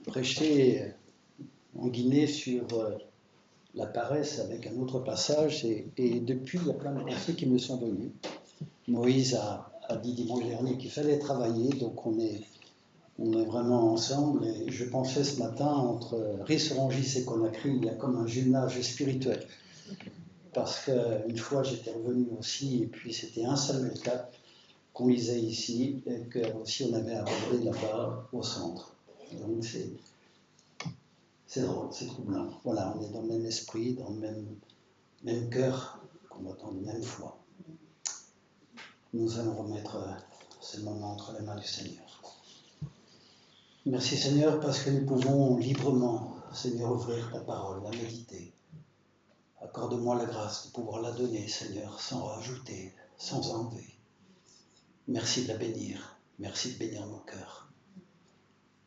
prêché en Guinée sur la paresse avec un autre passage, et depuis, il y a plein de pensées qui me sont venues. Moïse a dit dimanche dernier qu'il fallait travailler, donc on est vraiment ensemble, et je pensais ce matin, entre Ris-Orangis et Conakry, il y a comme un jumelage spirituel. Parce qu'une fois, j'étais revenu aussi, et puis c'était 1 Samuel 4 qu'on lisait ici, et qu'aussi on avait abordé là-bas au centre. Donc c'est drôle, c'est troublant. Voilà, on est dans le même esprit, dans le même cœur, qu'on attend de même foi. Nous allons remettre ce moment entre les mains du Seigneur. Merci Seigneur, parce que nous pouvons librement, Seigneur, ouvrir ta parole, la méditer. Accorde-moi la grâce de pouvoir la donner, Seigneur, sans rajouter, sans enlever. Merci de la bénir, merci de bénir mon cœur.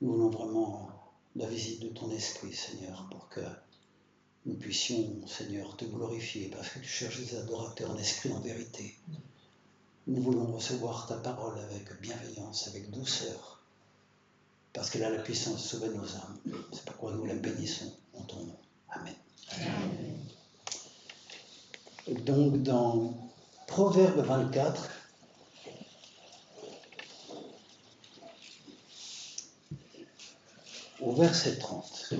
Nous voulons vraiment la visite de ton esprit, Seigneur, pour que nous puissions, Seigneur, te glorifier, parce que tu cherches des adorateurs en esprit, en vérité. Nous voulons recevoir ta parole avec bienveillance, avec douceur, parce qu'elle a la puissance de sauver nos âmes. C'est pourquoi nous la bénissons en ton nom. Amen. Amen. Donc, dans Proverbe 24, au verset 30.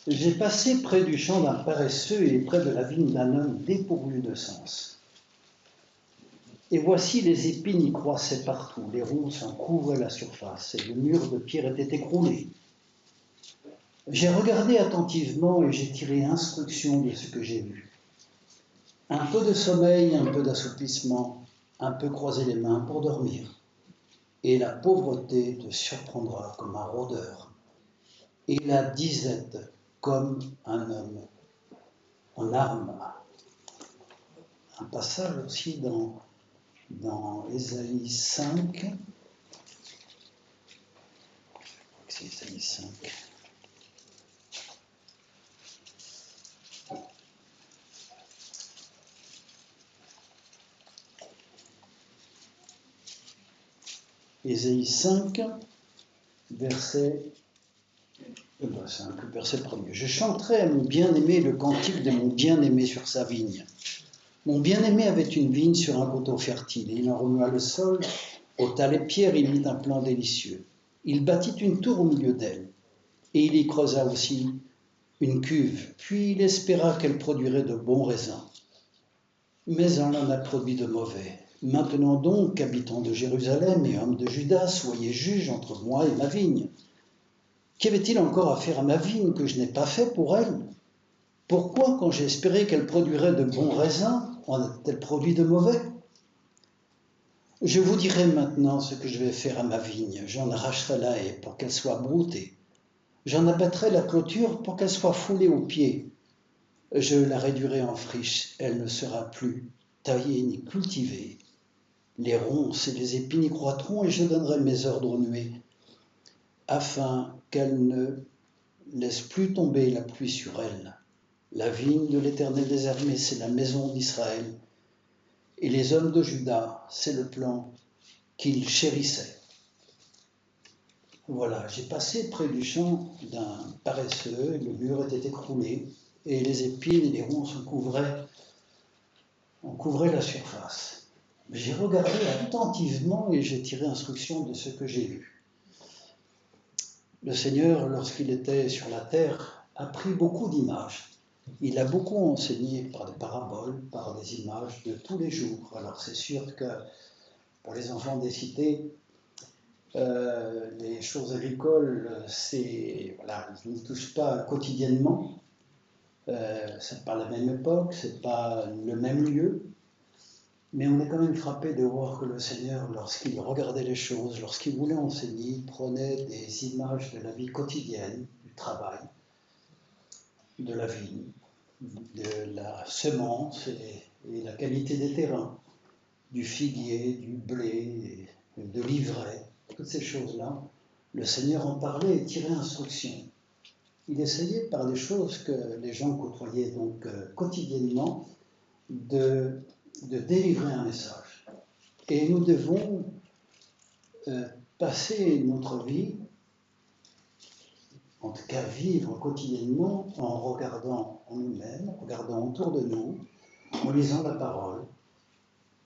J'ai passé près du champ d'un paresseux et près de la vigne d'un homme dépourvu de sens. Et voici les épines y croissaient partout, les ronces en couvraient la surface, et le mur de pierre était écroulé. J'ai regardé attentivement et j'ai tiré instruction de ce que j'ai vu. Un peu de sommeil, un peu d'assoupissement, un peu croiser les mains pour dormir. Et la pauvreté te surprendra comme un rôdeur, et la disette comme un homme en armes. Un passage aussi dans Ésaïe 5. C'est Ésaïe 5. Ésaïe 5, verset... c'est un peu verset premier. Je chanterai à mon bien-aimé le cantique de mon bien-aimé sur sa vigne. Mon bien-aimé avait une vigne sur un coteau fertile, et il en remua le sol, ôta les pierres et mit un plan délicieux. Il bâtit une tour au milieu d'elle, et il y creusa aussi une cuve, puis il espéra qu'elle produirait de bons raisins. Mais elle en a produit de mauvais. Maintenant donc, habitants de Jérusalem et hommes de Juda, soyez juges entre moi et ma vigne. Qu'avait-il encore à faire à ma vigne que je n'ai pas fait pour elle? Pourquoi, quand j'ai espéré qu'elle produirait de bons raisins, en a-t-elle produit de mauvais? Je vous dirai maintenant ce que je vais faire à ma vigne. J'en arracherai la haie pour qu'elle soit broutée. J'en abattrai la clôture pour qu'elle soit foulée aux pieds. Je la réduirai en friche, elle ne sera plus taillée ni cultivée. Les ronces et les épines y croîtront, et je donnerai mes ordres aux nuées, afin qu'elle ne laisse plus tomber la pluie sur elle. La vigne de l'Éternel des armées, c'est la maison d'Israël, et les hommes de Juda, c'est le plan qu'il chérissait. Voilà, j'ai passé près du champ d'un paresseux, le mur était écroulé, et les épines et les ronces en couvraient la surface. J'ai regardé attentivement et j'ai tiré instruction de ce que j'ai vu. Le Seigneur, lorsqu'il était sur la terre, a pris beaucoup d'images. Il a beaucoup enseigné par des paraboles, par des images de tous les jours. Alors c'est sûr que pour les enfants des cités, les choses agricoles, voilà, ils ne touchent pas quotidiennement. C'est pas la même époque, c'est pas le même lieu. Mais on est quand même frappé de voir que le Seigneur, lorsqu'il regardait les choses, lorsqu'il voulait enseigner, il prenait des images de la vie quotidienne, du travail, de la vigne, de la semence et la qualité des terrains, du figuier, du blé, de l'ivraie, toutes ces choses-là. Le Seigneur en parlait et tirait instruction. Il essayait par des choses que les gens côtoyaient donc quotidiennement de délivrer un message. Et nous devons passer notre vie, en tout cas vivre quotidiennement en regardant en nous-mêmes, en regardant autour de nous, en lisant la parole,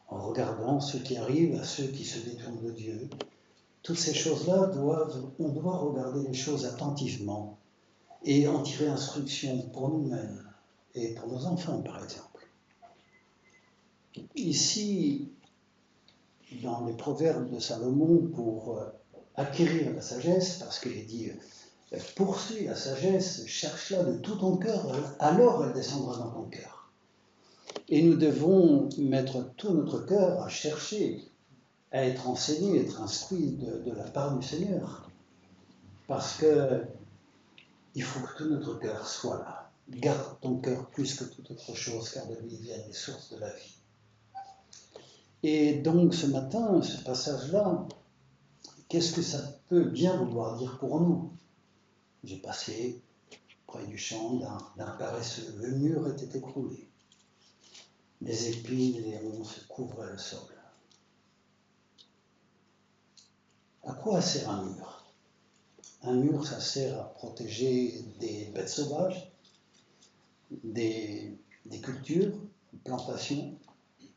en regardant ce qui arrive à ceux qui se détournent de Dieu. Toutes ces choses-là, on doit regarder les choses attentivement et en tirer instruction pour nous-mêmes et pour nos enfants, par exemple. Ici, dans les proverbes de Salomon, pour acquérir la sagesse, parce qu'il dit « Poursuis la sagesse, cherche-la de tout ton cœur, alors elle descendra dans ton cœur. » Et nous devons mettre tout notre cœur à chercher, à être enseigné, être instruit de la part du Seigneur. Parce qu'il faut que tout notre cœur soit là. Garde ton cœur plus que toute autre chose, car de lui viennent les sources de la vie. Et donc ce matin, ce passage-là, qu'est-ce que ça peut bien vouloir dire pour nous? J'ai passé près du champ d'un paresseux. Le mur était écroulé. Les épines et les ronces couvraient le sol. À quoi sert un mur? Un mur, ça sert à protéger des bêtes sauvages, des cultures, des plantations,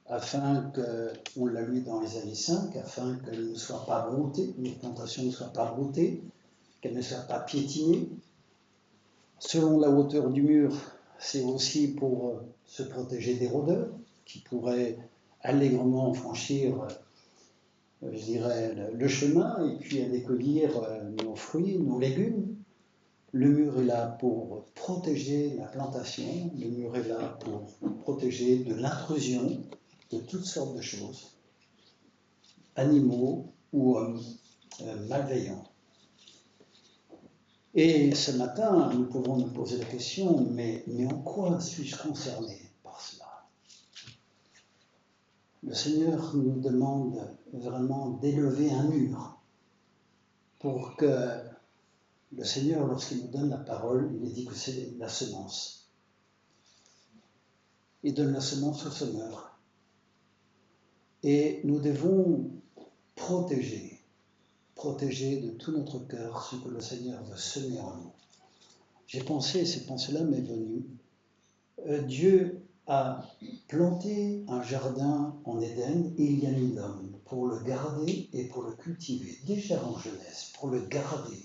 afin que, on l'a lu dans les années 5, afin qu'elles ne soient pas broutées, les plantations ne soient pas broutées, qu'elles ne soient pas piétinées. Selon la hauteur du mur, c'est aussi pour se protéger des rôdeurs qui pourraient allègrement franchir, je dirais, le chemin et puis aller cueillir nos fruits, nos légumes. Le mur est là pour protéger la plantation, le mur est là pour protéger de l'intrusion de toutes sortes de choses, animaux ou hommes malveillants. Et ce matin, nous pouvons nous poser la question, mais en quoi suis-je concerné par cela? Le Seigneur nous demande vraiment d'élever un mur pour que le Seigneur, lorsqu'il nous donne la parole, il dit que c'est la semence. Il donne la semence au semeur. Et nous devons protéger de tout notre cœur ce que le Seigneur veut semer en nous. J'ai pensé, ces pensées-là m'est venue. Dieu a planté un jardin en Éden et il y a mis l'homme pour le garder et pour le cultiver. Déjà en jeunesse, pour le garder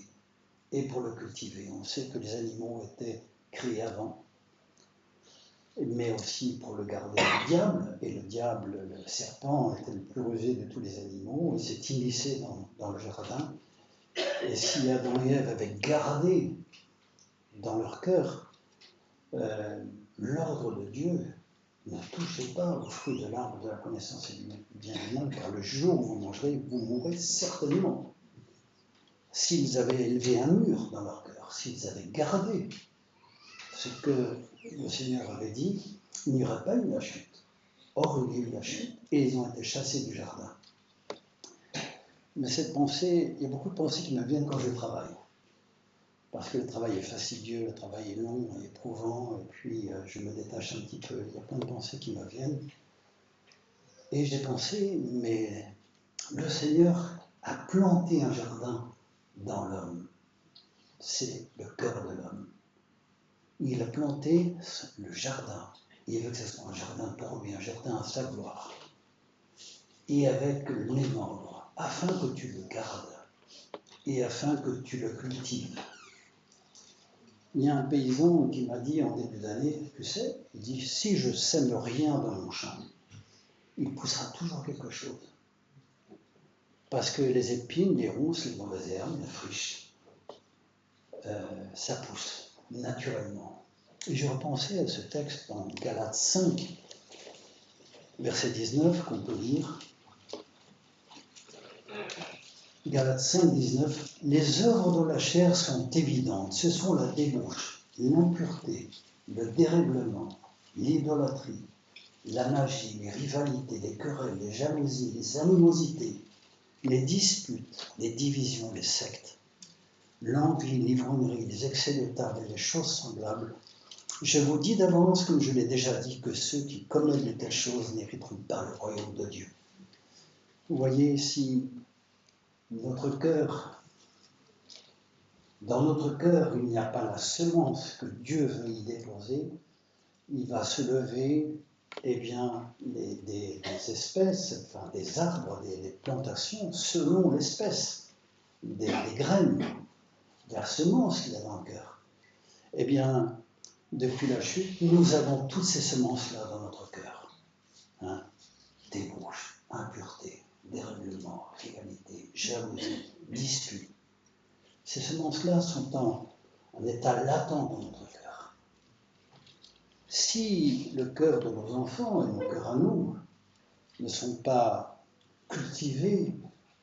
et pour le cultiver. On sait que les animaux étaient créés avant, mais aussi pour le garder du diable. Et le diable, le serpent, était le plus rusé de tous les animaux. Il s'est immiscé dans le jardin. Et si Adam et Ève avaient gardé dans leur cœur l'ordre de Dieu, ne touchez pas au fruit de l'arbre de la connaissance du bien et du mal, car le jour où vous mangerez, vous mourrez certainement. S'ils avaient élevé un mur dans leur cœur, s'ils avaient gardé ce que le Seigneur avait dit, il n'y aurait pas eu la chute. Or, il y a eu la chute et ils ont été chassés du jardin. Mais cette pensée, il y a beaucoup de pensées qui me viennent quand je travaille. Parce que le travail est fastidieux, le travail est long, éprouvant, et puis je me détache un petit peu. Il y a plein de pensées qui me viennent. Et j'ai pensé, mais le Seigneur a planté un jardin dans l'homme. C'est le cœur de l'homme. Il a planté le jardin. Il veut que ce soit un jardin pour lui, un jardin à sa gloire. Et avec le même ordre, afin que tu le gardes et afin que tu le cultives. Il y a un paysan qui m'a dit en début d'année, tu sais, il dit, si je sème rien dans mon champ, il poussera toujours quelque chose. Parce que les épines, les ronces, les mauvaises herbes, les friches, ça pousse naturellement. Et je repensais à ce texte dans Galates 5, verset 19, qu'on peut lire. Galates 5, 19. Les œuvres de la chair sont évidentes. Ce sont la débauche, l'impureté, le dérèglement, l'idolâtrie, la magie, les rivalités, les querelles, les jalousies, les animosités, les disputes, les divisions, les sectes, l'envie, l'ivrognerie, les excès de table et les choses semblables. Je vous dis d'avance, comme je l'ai déjà dit, que ceux qui commettent de telles choses n'hériteront pas le royaume de Dieu. Vous voyez ici, notre cœur, dans notre cœur, il n'y a pas la semence que Dieu veut y déposer, il va se lever, eh bien, des espèces, enfin des arbres, des plantations, selon l'espèce, des graines, de la semence qu'il y a dans le cœur. Eh bien, depuis la chute, nous avons toutes ces semences-là dans notre cœur. Hein? Débauche, impureté, dérèglement, rivalité, jalousie, dispute. Ces semences-là sont en état latent dans notre cœur. Si le cœur de nos enfants et nos cœurs à nous ne sont pas cultivés,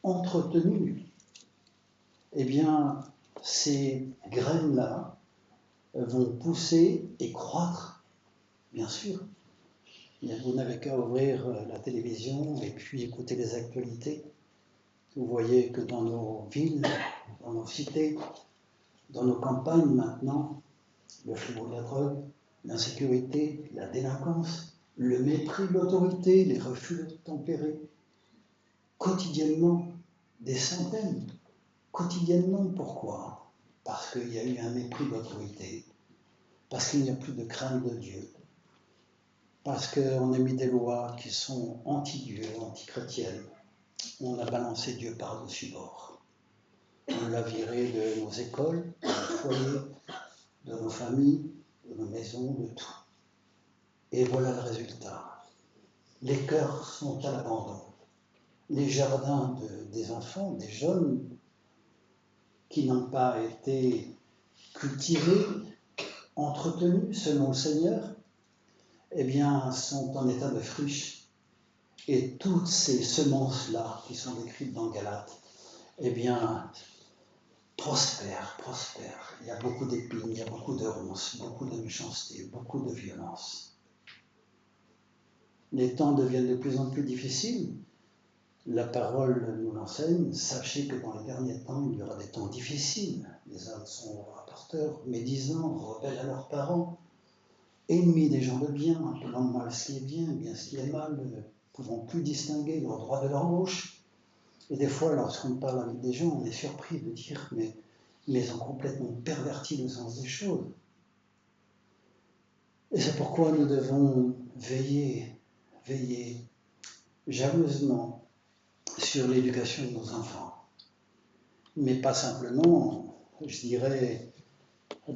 entretenus, eh bien, ces graines-là vont pousser et croître, bien sûr. Vous n'avez qu'à ouvrir la télévision et puis écouter les actualités. Vous voyez que dans nos villes, dans nos cités, dans nos campagnes maintenant, le fléau de la drogue, l'insécurité, la délinquance, le mépris de l'autorité, les refus de tempérer, quotidiennement, des centaines. Quotidiennement, pourquoi? Parce qu'il y a eu un mépris de l'autorité, parce qu'il n'y a plus de crainte de Dieu, parce qu'on a mis des lois qui sont anti-Dieu, anti-chrétiennes. On a balancé Dieu par-dessus bord. On l'a viré de nos écoles, de nos foyers, de nos familles, de nos maisons, de tout. Et voilà le résultat. Les cœurs sont à l'abandon. Les jardins des enfants, des jeunes, qui n'ont pas été cultivés, entretenus selon le Seigneur, eh bien, sont en état de friche. Et toutes ces semences-là, qui sont décrites dans Galates, eh bien, prospèrent. Il y a beaucoup d'épines, il y a beaucoup de ronces, beaucoup de méchanceté, beaucoup de violence. Les temps deviennent de plus en plus difficiles. La parole nous l'enseigne. Sachez que dans les derniers temps, il y aura des temps difficiles. Les hommes sont rapporteurs, médisants, rebelles à leurs parents, ennemis des gens de bien, appelant mal ce qui est bien, bien ce qui est mal, ne pouvant plus distinguer leur droit de leur gauche. Et des fois, lorsqu'on parle avec des gens, on est surpris de dire mais ils ont complètement perverti le sens des choses. Et c'est pourquoi nous devons veiller jalousement sur l'éducation de nos enfants. Mais pas simplement, je dirais,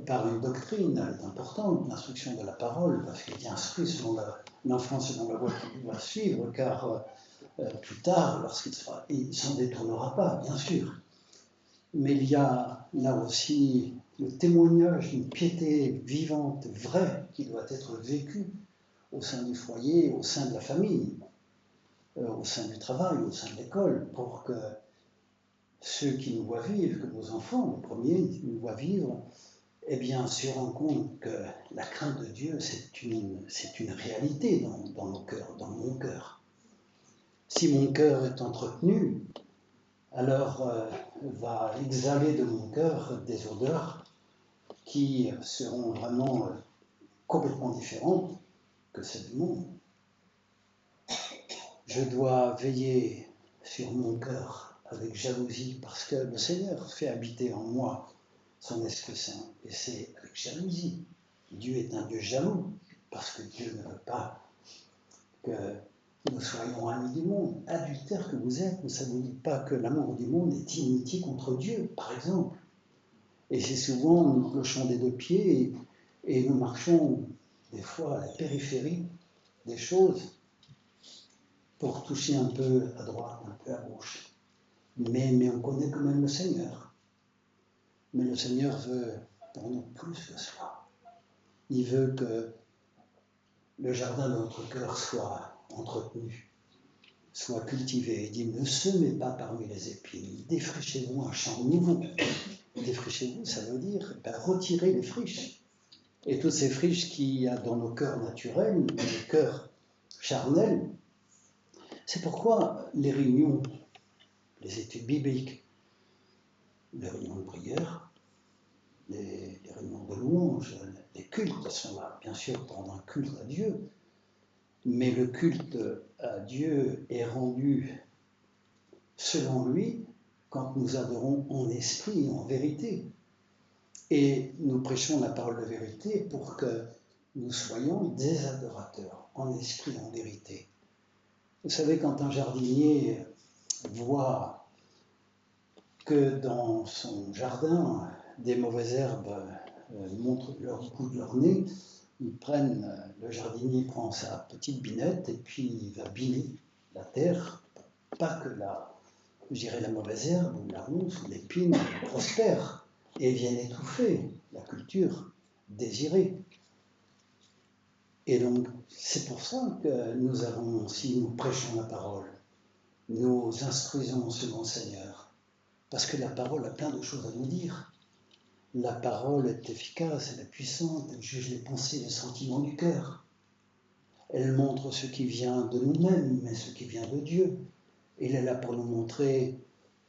par une doctrine, elle est importante, l'instruction de la parole, parce qu'il est instruit selon l'enfant selon la voie qu'il doit suivre, car plus tard, il s'en détournera pas, bien sûr. Mais il y a là aussi le témoignage d'une piété vivante, vraie, qui doit être vécue au sein du foyer, au sein de la famille, au sein du travail, au sein de l'école, pour que ceux qui nous voient vivre, que nos enfants, les premiers qui nous voient vivre, eh bien, se rendent compte que la crainte de Dieu, c'est une réalité dans nos cœurs, dans mon cœur. Si mon cœur est entretenu, alors va exhaler de mon cœur des odeurs qui seront vraiment complètement différentes que celles du monde. Je dois veiller sur mon cœur avec jalousie parce que le Seigneur fait habiter en moi son Esprit Saint. Et c'est avec jalousie. Dieu est un Dieu jaloux parce que Dieu ne veut pas que nous soyons amis du monde. Adultères que vous êtes, ne savez-vous pas que l'amour du monde est inimitié contre Dieu, par exemple? Et c'est souvent, nous clochons des deux pieds et nous marchons des fois à la périphérie des choses pour toucher un peu à droite, un peu à gauche. Mais on connaît quand même le Seigneur. Mais le Seigneur veut pour nous plus que cela. Il veut que le jardin de notre cœur soit entretenu, soit cultivé. Il dit, ne semez pas parmi les épines, défrichez-vous un champ nouveau. Défrichez-vous, ça veut dire retirer les friches. Et toutes ces friches qu'il y a dans nos cœurs naturels, dans nos cœurs charnels, c'est pourquoi les réunions, les études bibliques, les réunions de prière, les réunions de louange, les cultes sont là, bien sûr, pour rendre un culte à Dieu, mais le culte à Dieu est rendu selon lui quand nous adorons en esprit et en vérité. Et nous prêchons la parole de vérité pour que nous soyons des adorateurs, en esprit et en vérité. Vous savez, quand un jardinier voit que dans son jardin, des mauvaises herbes montrent leur bout de leur nez, le jardinier prend sa petite binette et puis il va biner la terre, pas que la mauvaise herbe ou la rousse ou l'épine prospère et vienne étouffer la culture désirée. Et donc, c'est pour ça que si nous prêchons la parole, nous instruisons selon le Seigneur, parce que la parole a plein de choses à nous dire. La parole est efficace, elle est puissante, elle juge les pensées et les sentiments du cœur. Elle montre ce qui vient de nous-mêmes, mais ce qui vient de Dieu. Elle est là pour nous montrer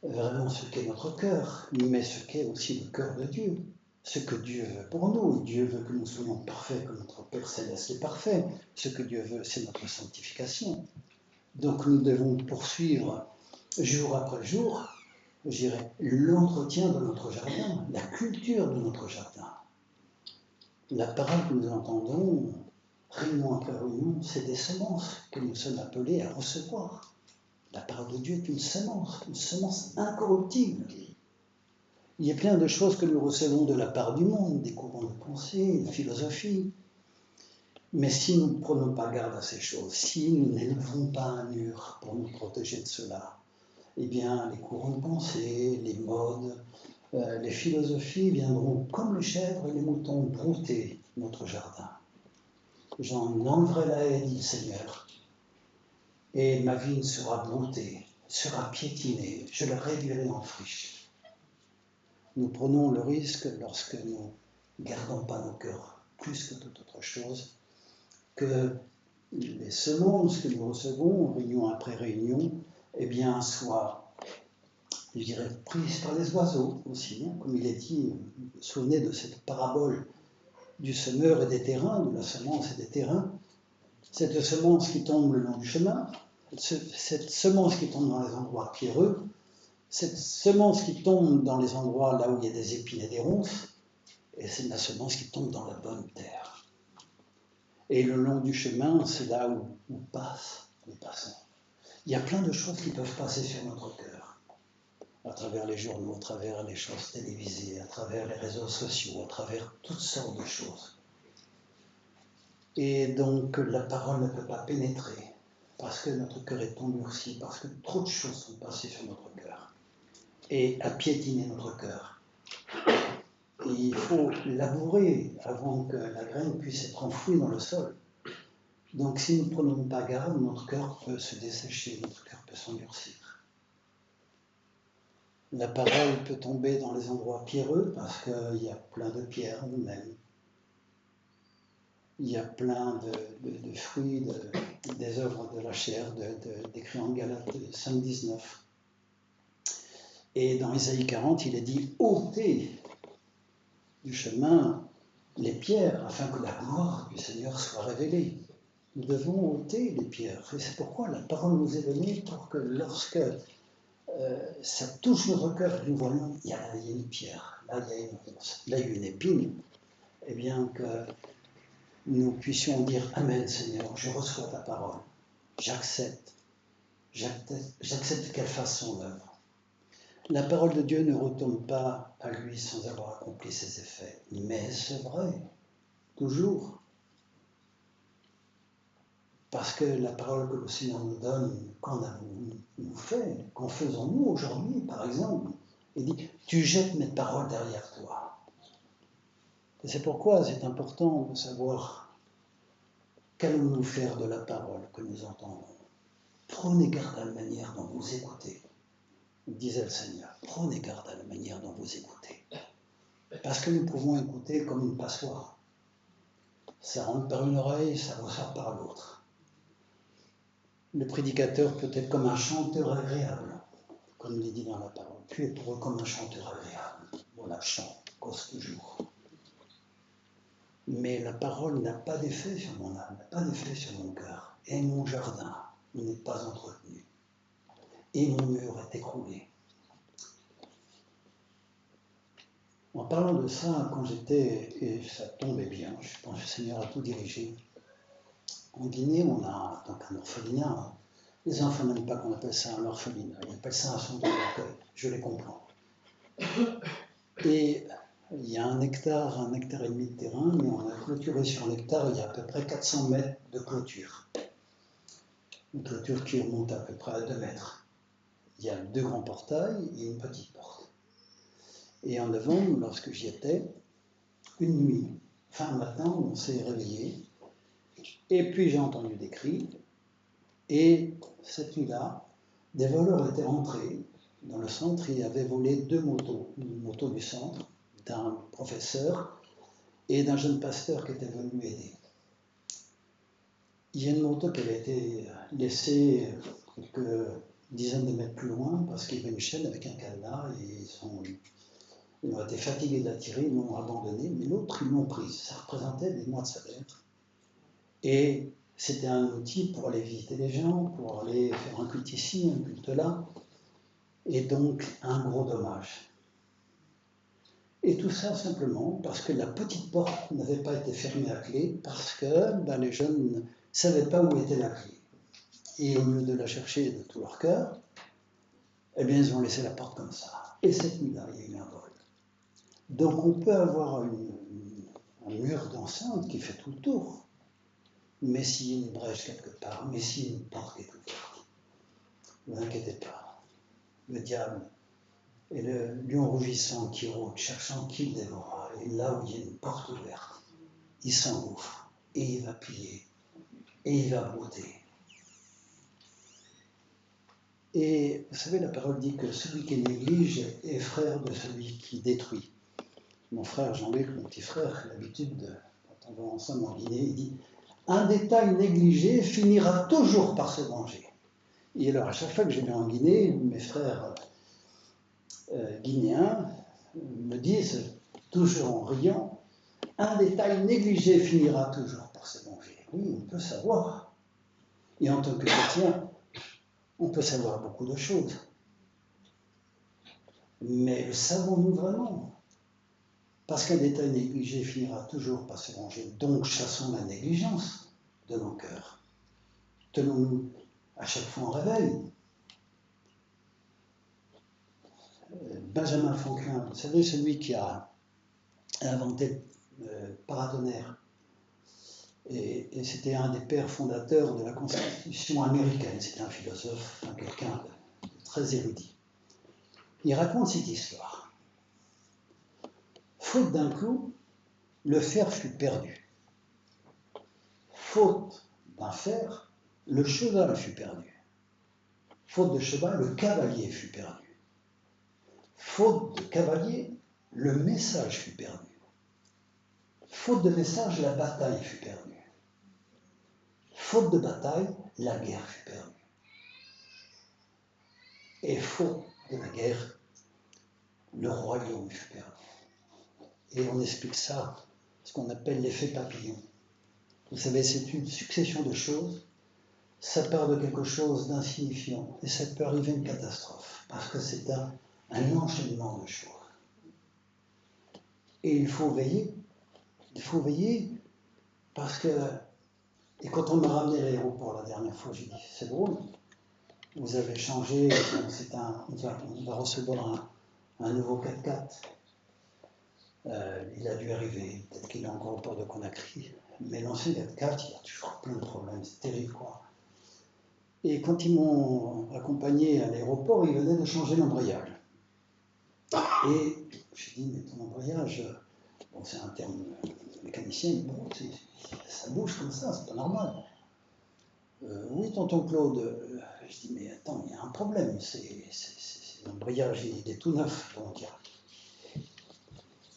vraiment ce qu'est notre cœur, mais ce qu'est aussi le cœur de Dieu. Ce que Dieu veut pour nous. Dieu veut que nous soyons parfaits, que notre Père Céleste est parfait. Ce que Dieu veut, c'est notre sanctification. Donc nous devons poursuivre jour après jour, je dirais, l'entretien de notre jardin, la culture de notre jardin. La parole que nous entendons, réunion après réunion, c'est des semences que nous sommes appelés à recevoir. La parole de Dieu est une semence incorruptible. Il y a plein de choses que nous recevons de la part du monde, des courants de pensée, des philosophies. Mais si nous ne prenons pas garde à ces choses, si nous n'élevons pas un mur pour nous protéger de cela, eh bien, les courants de pensée, les modes, les philosophies viendront comme les chèvres et les moutons brouter notre jardin. J'en enlèverai la haie, dit le Seigneur, et ma vigne sera broutée, sera piétinée, je la réduirai en friche. Nous prenons le risque, lorsque nous ne gardons pas nos cœurs plus que toute autre chose, que les semences que nous recevons, réunion après réunion, eh bien, soient, je dirais, prises par les oiseaux aussi, hein, comme il est dit. Vous vous souvenez de cette parabole du semeur et des terrains, de la semence et des terrains. Cette semence qui tombe le long du chemin, cette semence qui tombe dans les endroits pierreux, cette semence qui tombe dans les endroits là où il y a des épines et des ronces, et c'est la semence qui tombe dans la bonne terre. Et le long du chemin, c'est là où passent les passants. Il y a plein de choses qui peuvent passer sur notre cœur, à travers les journaux, à travers les choses télévisées, à travers les réseaux sociaux, à travers toutes sortes de choses. Et donc la parole ne peut pas pénétrer, parce que notre cœur est endurci, parce que trop de choses sont passées sur notre cœur, et à piétiner notre cœur. Et il faut labourer avant que la graine puisse être enfouie dans le sol. Donc si nous ne prenons pas garde, notre cœur peut se dessécher, notre cœur peut s'endurcir. La parole peut tomber dans les endroits pierreux parce qu'il y a plein de pierres nous-mêmes. Il y a plein de fruits, des œuvres de la chair, décrits en Galates 5,19. Et dans Isaïe 40, il est dit « ôtez du chemin les pierres afin que la gloire du Seigneur soit révélée ». Nous devons ôter les pierres. Et c'est pourquoi la parole nous est donnée pour que lorsque ça touche notre cœur et nous voyons, il y a une pierre, là il y a une ronce, là il y a une épine, eh bien que nous puissions dire « Amen Seigneur, je reçois ta parole, j'accepte qu'elle fasse son œuvre ». La parole de Dieu ne retourne pas à lui sans avoir accompli ses effets, mais c'est vrai, toujours. Parce que la parole que le Seigneur nous donne, qu'en avons-nous fait, qu'en faisons-nous aujourd'hui, par exemple? Il dit, tu jettes mes paroles derrière toi. Et c'est pourquoi c'est important de savoir qu'allons-nous faire de la parole que nous entendons. Prenez garde à la manière dont vous écoutez, disait le Seigneur. Prenez garde à la manière dont vous écoutez. Parce que nous pouvons écouter comme une passoire. Ça rentre par une oreille, ça ressort par l'autre. Le prédicateur peut être comme un chanteur agréable, comme il est dit dans la parole. Tu es pour eux comme un chanteur agréable. Voilà, chante, cause toujours. Mais la parole n'a pas d'effet sur mon âme, n'a pas d'effet sur mon cœur. Et mon jardin n'est pas entretenu. Et mon mur est écroulé. parlant de ça, quand j'étais, et ça tombait bien, je pense que le Seigneur a tout dirigé. En Guinée, on a donc un orphelinat. Les enfants n'aiment pas qu'on appelle ça un orphelinat, ils appellent ça un centre d'accueil, je les comprends. Et il y a 1 hectare et demi de terrain, mais on a clôturé sur 1 hectare, il y a à peu près 400 mètres de clôture. Une clôture qui remonte à peu près à 2 mètres. Il y a 2 grands portails et une petite porte. Et en novembre, lorsque j'y étais, une nuit, fin matin, on s'est réveillé, et puis j'ai entendu des cris, et cette nuit-là, des voleurs étaient entrés dans le centre et avaient volé 2 motos, une moto du centre, d'un professeur et d'un jeune pasteur qui était venu aider. Il y a une moto qui avait été laissée quelques dizaines de mètres plus loin parce qu'il y avait une chaîne avec un cadenas et ils ont été fatigués de la tirer, ils l'ont abandonnée, mais l'autre, ils l'ont prise. Ça représentait des mois de salaire. Et c'était un outil pour aller visiter les gens, pour aller faire un culte ici, un culte là. Et donc, un gros dommage. Et tout ça simplement parce que la petite porte n'avait pas été fermée à clé, parce que les jeunes ne savaient pas où était la clé. Et au lieu de la chercher de tout leur cœur, eh bien, ils ont laissé la porte comme ça. Et cette nuit-là, il y a eu un vol. Donc, on peut avoir un mur d'enceinte qui fait tout le tour. Mais s'il y a une brèche quelque part, mais s'il y a une porte qui est ouverte, ne vous inquiétez pas. Le diable est le lion rougissant qui rôde, cherchant qui le dévorera. Et là où il y a une porte ouverte, il s'engouffre, et il va piller, et il va brouter. Et vous savez, la parole dit que celui qui néglige est frère de celui qui détruit. Mon frère Jean-Luc, mon petit frère, a l'habitude, quand on va ensemble en Guinée, il dit « Un détail négligé finira toujours par se venger ». Et alors, à chaque fois que je vais en Guinée, mes frères guinéens me disent, toujours en riant, « Un détail négligé finira toujours par se venger ». Oui, on peut savoir. Et en tant que chrétien, on peut savoir beaucoup de choses. Mais le savons-nous vraiment ? Parce qu'un détail négligé finira toujours par se venger. Donc, chassons la négligence de nos cœurs. Tenons-nous à chaque fois en réveil. Benjamin Franklin, vous savez, celui qui a inventé le paratonnerre, et c'était un des pères fondateurs de la Constitution américaine, c'était un philosophe, quelqu'un de très érudit. Il raconte cette histoire. Faute d'un clou, le fer fut perdu. Faute d'un fer, le cheval fut perdu. Faute de cheval, le cavalier fut perdu. Faute de cavalier, le message fut perdu. Faute de message, la bataille fut perdue. Faute de bataille, la guerre fut perdue. Et faute de la guerre, le royaume fut perdu. Et on explique ça, ce qu'on appelle l'effet papillon. Vous savez, c'est une succession de choses. Ça part de quelque chose d'insignifiant et ça peut arriver une catastrophe parce que c'est un enchaînement de choses. Et il faut veiller. Il faut veiller parce que... Et quand on m'a ramené à l'aéroport la dernière fois, j'ai dit, c'est drôle, vous avez changé, on va recevoir un nouveau 4x4. Il a dû arriver, peut-être qu'il est encore au port de Conakry, mais l'ancien 4x4, il a toujours plein de problèmes, c'est terrible quoi. Et quand ils m'ont accompagné à l'aéroport, ils venaient de changer l'embrayage. Et j'ai dit, mais ton embrayage, bon, c'est un terme mécanicien, bon, ça bouge comme ça, c'est pas normal. Oui, tonton Claude, je dis, mais attends, il y a un problème, l'embrayage, il est tout neuf. Donc,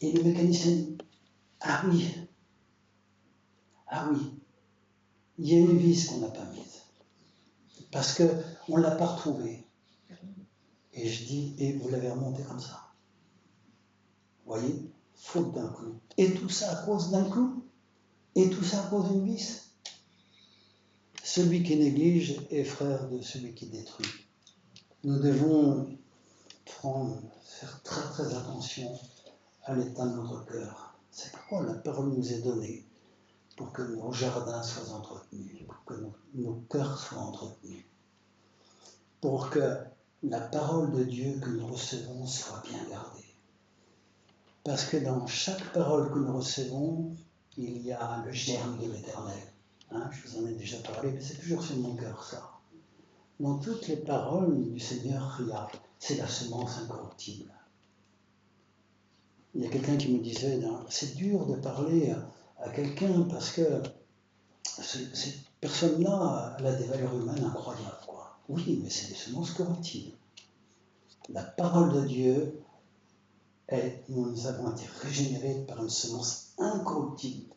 et le mécanicien dit, ah oui, il y a une vis qu'on n'a pas mise, parce qu'on ne l'a pas retrouvée. Et je dis, et vous l'avez remontée comme ça. Vous voyez, faute d'un clou. Et tout ça à cause d'un clou. Et tout ça à cause d'une vis. Celui qui néglige est frère de celui qui détruit. Nous devons faire très très attention à l'état de notre cœur. C'est pourquoi la parole nous est donnée, pour que nos jardins soient entretenus, pour que nos cœurs soient entretenus, pour que la parole de Dieu que nous recevons soit bien gardée. Parce que dans chaque parole que nous recevons, il y a le germe de l'Éternel. Je vous en ai déjà parlé, mais c'est toujours sur mon cœur ça. Dans toutes les paroles du Seigneur, c'est la semence incorruptible. Il y a quelqu'un qui me disait, c'est dur de parler à quelqu'un parce que cette personne-là, elle a des valeurs humaines incroyables, quoi. Oui, mais c'est des semences corruptibles. La parole de Dieu, nous avons été régénérés par une semence incorruptible.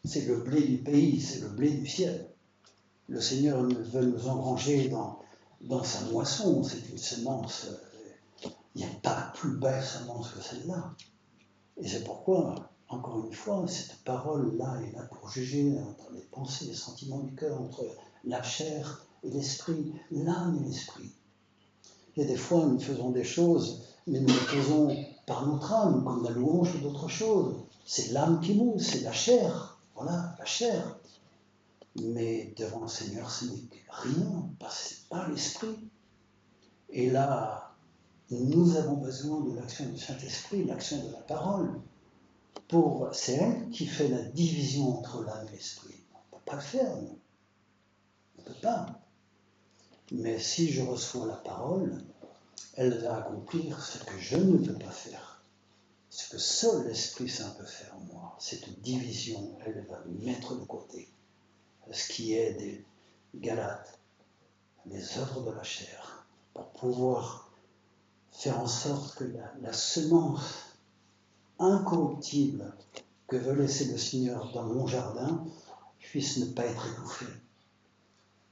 C'est le blé du pays, c'est le blé du ciel. Le Seigneur veut nous engranger dans sa moisson. C'est une semence. Il n'y a pas plus belle semence que celle-là. Et c'est pourquoi, encore une fois, cette parole-là est là pour juger entre les pensées, les sentiments du cœur, entre la chair et l'esprit, l'âme et l'esprit. Il y a des fois, nous faisons des choses, mais nous les faisons par notre âme, comme la louange ou d'autres choses. C'est l'âme qui moue, c'est la chair. Voilà, la chair. Mais devant le Seigneur, ce n'est rien, parce que ce n'est pas l'esprit. Et là, nous avons besoin de l'action du Saint-Esprit, l'action de la parole. C'est elle qui fait la division entre l'âme et l'esprit. On ne peut pas le faire, nous. On ne peut pas. Mais si je reçois la parole, elle va accomplir ce que je ne peux pas faire. Ce que seul l'Esprit Saint peut faire en moi. Cette division, elle va mettre de côté ce qui est des Galates, les œuvres de la chair, pour pouvoir faire en sorte que la semence incorruptible que veut laisser le Seigneur dans mon jardin puisse ne pas être étouffée.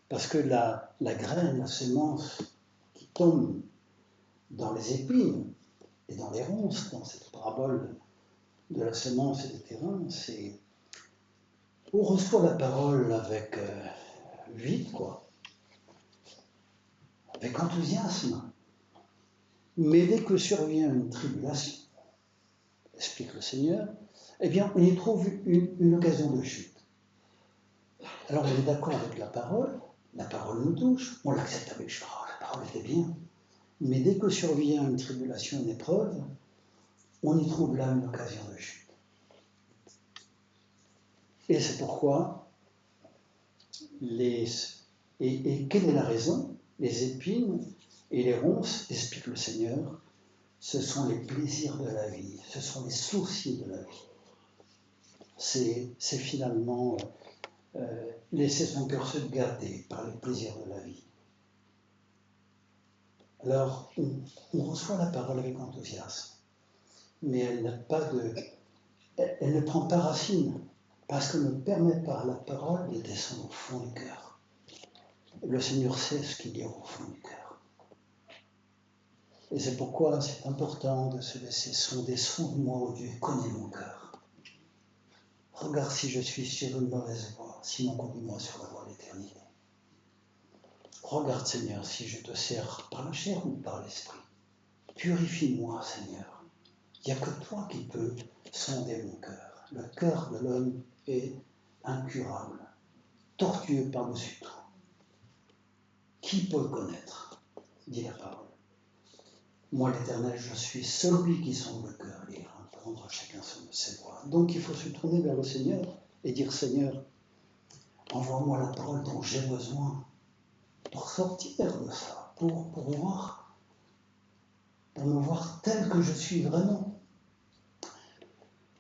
Parce que la graine, la semence qui tombe dans les épines et dans les ronces, dans cette parabole de la semence et des terrains, c'est on reçoit la parole avec vite, quoi, avec enthousiasme. Mais dès que survient une tribulation, explique le Seigneur, eh bien, on y trouve une occasion de chute. Alors, on est d'accord avec la parole nous touche, on l'accepte avec joie, la parole était bien. Mais dès que survient une tribulation, une épreuve, on y trouve là une occasion de chute. Et c'est pourquoi, et quelle est la raison? Les épines et les ronces, explique le Seigneur, ce sont les plaisirs de la vie, ce sont les soucis de la vie. C'est finalement laisser son cœur se gâter par les plaisirs de la vie. Alors, on reçoit la parole avec enthousiasme, mais elle ne prend pas racine, parce qu'elle ne permet pas à la parole de descendre au fond du cœur. Le Seigneur sait ce qu'il y a au fond du cœur. Et c'est pourquoi c'est important de se laisser sonder, sonde-moi, ô Dieu, connais mon cœur. Regarde si je suis sur une mauvaise voie, sinon conduis-moi sur la voie de l'éternité. Regarde, Seigneur, si je te sers par la chair ou par l'esprit. Purifie-moi, Seigneur. Il n'y a que toi qui peux sonder mon cœur. Le cœur de l'homme est incurable, tortueux par-dessus tout. Qui peut le connaître? Dit la parole. Moi, l'Éternel, je suis celui qui sonde le cœur et rendre chacun selon ses voies. Donc, il faut se tourner vers le Seigneur et dire, Seigneur, envoie-moi la parole dont j'ai besoin pour sortir de ça, pour me voir tel que je suis vraiment.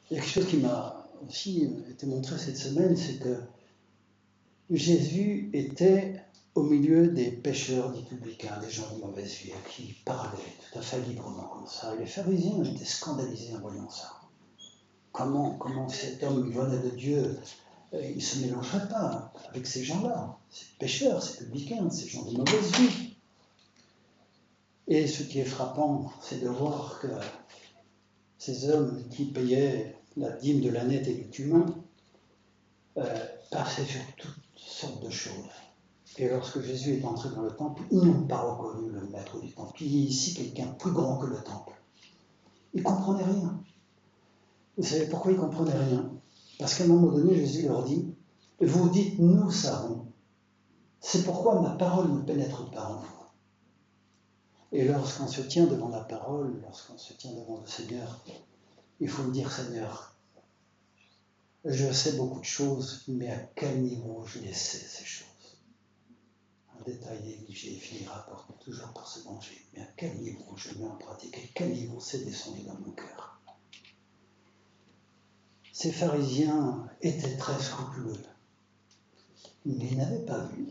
Il y a quelque chose qui m'a aussi été montré cette semaine, c'est que Jésus était au milieu des pécheurs, des publicains, des gens de mauvaise vie, qui parlaient tout à fait librement comme ça. Et les pharisiens étaient scandalisés en voyant ça. Comment cet homme venait de Dieu, il ne se mélangerait pas avec ces gens-là, ces pécheurs, ces publicains, ces gens de mauvaise vie. Et ce qui est frappant, c'est de voir que ces hommes qui payaient la dîme de l'année et du cumin passaient sur toutes sortes de choses. Et lorsque Jésus est entré dans le temple, ils n'ont pas reconnu le maître du temple. Il y a ici quelqu'un plus grand que le temple. Ils ne comprenaient rien. Vous savez pourquoi ils ne comprenaient rien? Parce qu'à un moment donné, Jésus leur dit, vous dites, nous savons. C'est pourquoi ma parole ne pénètre pas en vous. Et lorsqu'on se tient devant la parole, lorsqu'on se tient devant le Seigneur, il faut me dire, Seigneur, je sais beaucoup de choses, mais à quel niveau je les sais, ces choses? Un détail négligé finira toujours par se venger. Mais à quel niveau je mets en pratique? À quel niveau c'est descendu dans mon cœur? Ces pharisiens étaient très scrupuleux, mais ils n'avaient pas vu.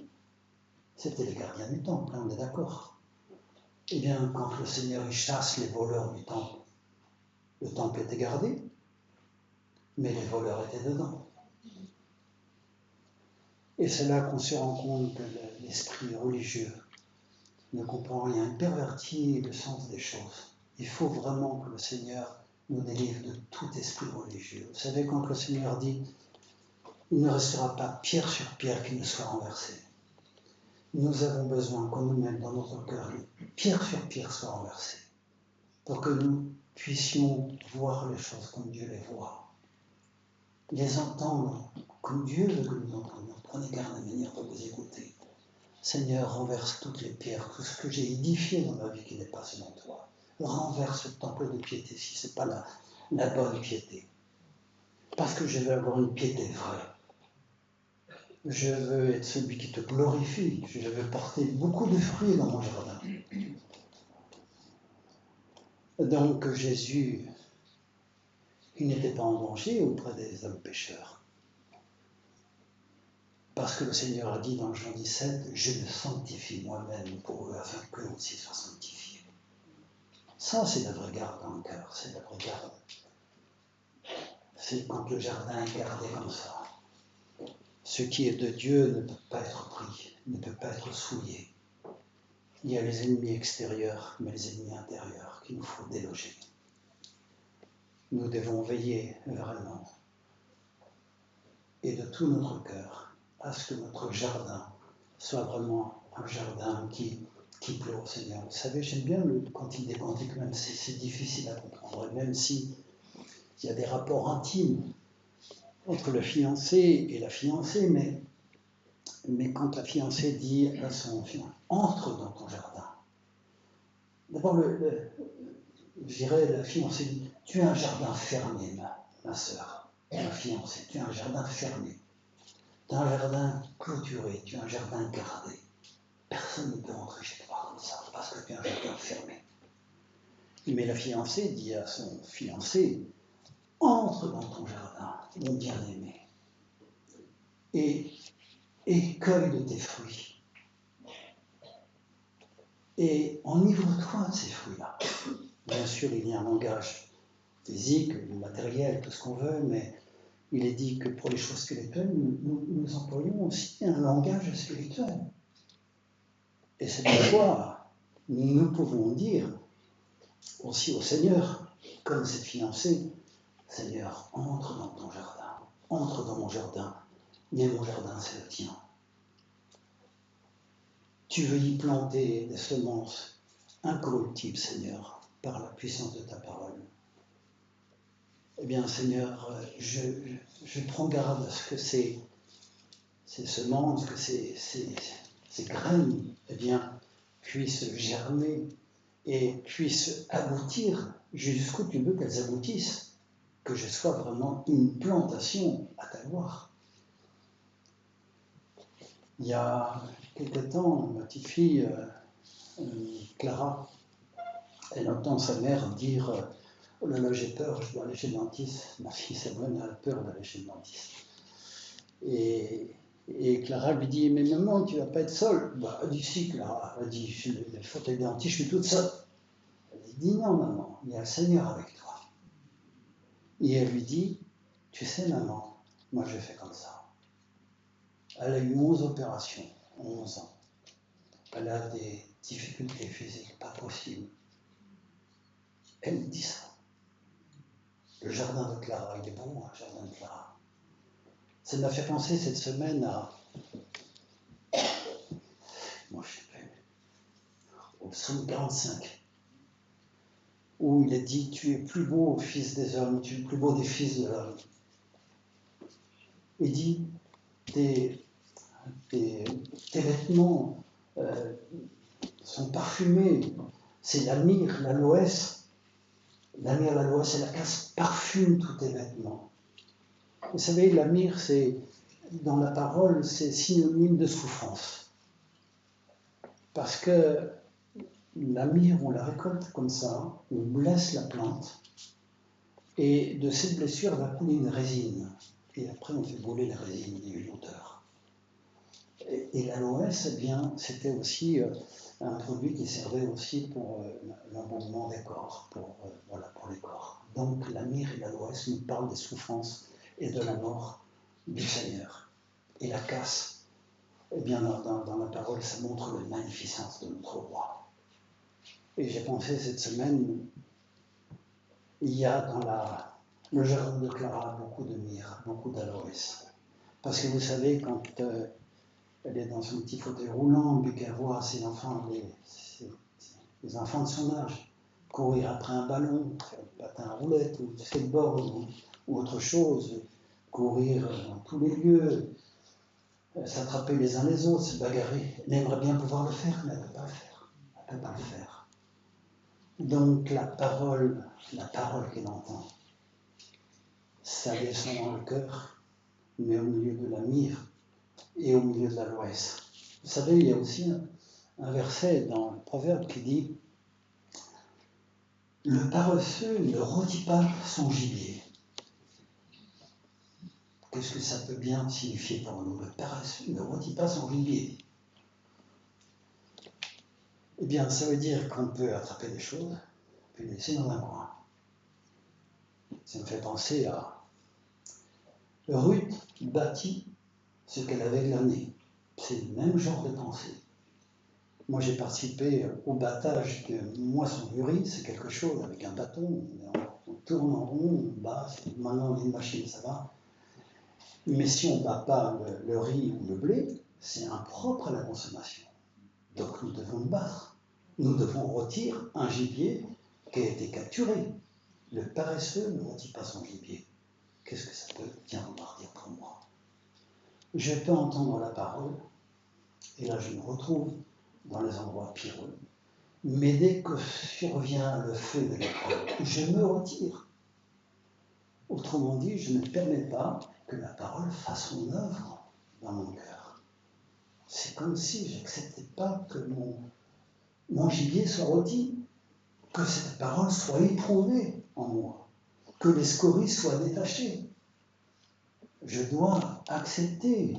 C'était les gardiens du temple, on est d'accord. Eh bien, quand le Seigneur il chasse les voleurs du temple, le temple était gardé, mais les voleurs étaient dedans. Et c'est là qu'on se rend compte que l'esprit religieux ne comprend rien, il pervertit le sens des choses. Il faut vraiment que le Seigneur nous délivre de tout esprit religieux. Vous savez, quand le Seigneur dit « Il ne restera pas pierre sur pierre qui ne soit renversée », nous avons besoin qu'on nous mette dans notre cœur, pierre sur pierre soit renversée, pour que nous puissions voir les choses comme Dieu les voit, les entendre comme Dieu veut que nous entendions. Prenez garde à la manière de vous écouter. Seigneur, renverse toutes les pierres, tout ce que j'ai édifié dans ma vie qui n'est pas selon toi. Renverse ce temple de piété si ce n'est pas la bonne piété. Parce que je veux avoir une piété vraie. Je veux être celui qui te glorifie. Je veux porter beaucoup de fruits dans mon jardin. Donc Jésus, il n'était pas en danger auprès des hommes pécheurs. Parce que le Seigneur a dit dans Jean 17, « Je me sanctifie moi-même pour eux, afin qu'eux aussi soient sanctifiés. » Ça, c'est la vraie garde dans le cœur, c'est la vraie garde. C'est quand le jardin est gardé comme ça. Ce qui est de Dieu ne peut pas être pris, ne peut pas être souillé. Il y a les ennemis extérieurs, mais les ennemis intérieurs qu'il nous faut déloger. Nous devons veiller vraiment, et de tout notre cœur, à ce que notre jardin soit vraiment un jardin qui plaît au Seigneur. Vous savez, j'aime bien le cantique des cantiques, même si c'est difficile à comprendre, même s'il y a des rapports intimes entre le fiancé et la fiancée, mais quand la fiancée dit à son fiancé, entre dans ton jardin. D'abord, je dirais, la fiancée dit, tu as un jardin fermé, ma sœur, ma fiancée, tu as un jardin fermé. Tu as un jardin clôturé, tu as un jardin gardé. Personne ne peut rentrer chez toi comme ça, parce que tu as un jardin fermé. Mais la fiancée dit à son fiancé, entre dans ton jardin, mon bien-aimé, et cueille de tes fruits. Et enivre-toi de ces fruits-là. Bien sûr, il y a un langage physique, matériel, tout ce qu'on veut, mais il est dit que pour les choses spirituelles, nous employons aussi un langage spirituel. Et c'est pourquoi nous pouvons dire aussi au Seigneur, comme cette fiancée, Seigneur, entre dans ton jardin, entre dans mon jardin, mais mon jardin c'est le tien. Tu veux y planter des semences incorruptibles, Seigneur, par la puissance de ta parole. Eh bien, Seigneur, je prends garde à ce que ces semences, que ces graines, eh bien, puissent germer et puissent aboutir jusqu'où tu veux qu'elles aboutissent, que je sois vraiment une plantation à ta gloire. Il y a quelque temps, ma petite fille, Clara, elle entend sa mère dire « Oh là là, j'ai peur, je dois aller chez le dentiste. » Ma fille, c'est vrai, elle a peur d'aller chez le dentiste. Et Clara lui dit « Mais maman, tu ne vas pas être seule ?» Bah, elle dit « Si, Clara. » Elle dit « Le fauteuil dentiste, je suis toute seule. » Elle dit « Non, maman, il y a le Seigneur avec toi. » Et elle lui dit « Tu sais, maman, moi je fais comme ça. » Elle a eu 11 opérations, 11 ans. Elle a des difficultés physiques, pas possibles. Elle me dit ça. Le jardin de Clara, il est beau, le jardin de Clara. Ça m'a fait penser cette semaine à... Moi, je sais plus. Au psaume 45. où il est dit « Tu es plus beau, fils des hommes, tu es le plus beau des fils de l'homme ». Il dit « Tes vêtements sont parfumés, c'est la myrrhe, l'aloès. La myrrhe, l'aloès et la casse parfument tous tes vêtements. » Vous savez, la myrrhe, dans la parole, c'est synonyme de souffrance. Parce que la myrrhe, on la récolte comme ça, on blesse la plante, et de cette blessure va couler une résine. Et après, on fait brûler la résine, il y a une odeur. Et l'aloès, eh bien, c'était aussi un produit qui servait aussi pour l'embaumement des corps, pour les corps. Donc la myrrhe et l'aloès nous parlent des souffrances et de la mort du Seigneur. Et la casse, eh bien, dans la parole, ça montre la magnificence de notre roi. Et j'ai pensé cette semaine, il y a dans le jardin de Clara beaucoup de myrrhe, beaucoup d'aloès. Parce que vous savez, quand elle est dans son petit fauteuil roulant, puis qu'elle voit ses enfants, les enfants de son âge, courir après un ballon, faire le patin à roulette, ou le skateboard, ou autre chose, courir dans tous les lieux, s'attraper les uns les autres, se bagarrer. Elle aimerait bien pouvoir le faire, mais elle ne peut pas le faire. Elle ne peut pas le faire. Donc la parole qu'elle entend, ça descend dans le cœur, mais au milieu de la myrrhe et au milieu de l'aloès. Vous savez, il y a aussi un verset dans le Proverbe qui dit « Le paresseux ne rôtit pas son gibier ». Qu'est-ce que ça peut bien signifier pour nous? Le paresseux ne rôtit pas son gibier. Eh bien, ça veut dire qu'on peut attraper des choses, puis les laisser dans un coin. Ça me fait penser à Ruth bâtit ce qu'elle avait glané. C'est le même genre de pensée. Moi, j'ai participé au battage de moisson du riz, c'est quelque chose avec un bâton, on tourne en rond, on bat, maintenant on a une machine, ça va. Mais si on ne bat pas le riz ou le blé, c'est impropre à la consommation. Donc nous devons nous battre. Nous devons rôtir un gibier qui a été capturé. Le paresseux ne rôtit pas son gibier. Qu'est-ce que ça peut bien vouloir dire pour moi? Je peux entendre la parole, et là je me retrouve dans les endroits pireux. Mais dès que survient le feu de l'épreuve, je me retire. Autrement dit, je ne permets pas que la parole fasse son œuvre dans mon cœur. C'est comme si je n'acceptais pas que mon gibier soit rôti, que cette parole soit éprouvée en moi, que les scories soient détachées. Je dois accepter.